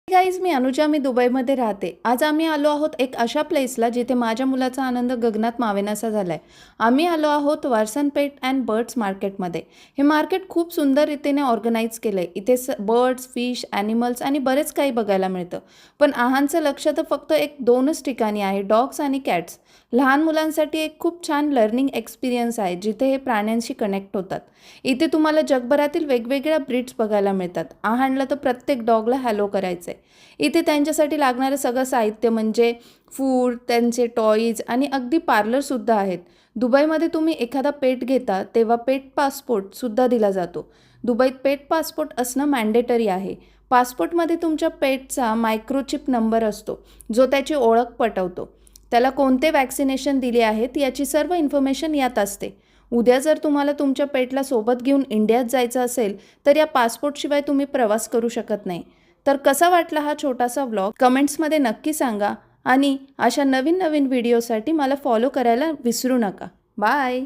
Guys, मी अनुजा. मी दुबईमध्ये राहते. आज आम्ही आलो आहोत एक अशा प्लेसला जिथे माझ्या मुलाचा आनंद गगनात मावेनासा झाला आहे. आम्ही आलो आहोत वारसन पेट अँड बर्ड्स मार्केटमध्ये. हे मार्केट खूप सुंदर रीतीने ऑर्गनाईज केलं आहे. इथे बर्ड्स, फिश, ॲनिमल्स आणि बरेच काही बघायला मिळतं. पण आहांचं लक्ष तर फक्त एक दोनच ठिकाणी आहे, डॉग्स आणि कॅट्स. लहान मुलांसाठी एक खूप छान लर्निंग एक्सपिरियन्स आहे जिथे हे प्राण्यांशी कनेक्ट होतात. इथे तुम्हाला जगभरातील वेगवेगळ्या ब्रीड्स बघायला मिळतात. आहांला तर प्रत्येक डॉगला हॅलो करायचं आहे. इथे त्यांच्यासाठी लागणारं सगळं साहित्य म्हणजे फूड, त्यांचे टॉईज आणि अगदी पार्लरसुद्धा आहेत. दुबईमध्ये तुम्ही एखादा पेट घेता तेव्हा पेट पासपोर्टसुद्धा दिला जातो. दुबईत पेट पासपोर्ट असणं मॅन्डेटरी आहे. पासपोर्टमध्ये तुमच्या पेटचा मायक्रोचिप नंबर असतो जो त्याची ओळख पटवतो. त्याला कोणते वॅक्सिनेशन दिले आहेत याची सर्व इन्फॉर्मेशन यात असते. उद्या जर तुम्हाला तुमच्या पेटला सोबत घेऊन इंडियात जायचं असेल तर या पासपोर्टशिवाय तुम्ही प्रवास करू शकत नाही. तर कसा वाटला हा छोटासा व्लॉग कमेंट्समध्ये नक्की सांगा आणि अशा नवीन नवीन व्हिडिओसाठी मला फॉलो करायला विसरू नका. बाय.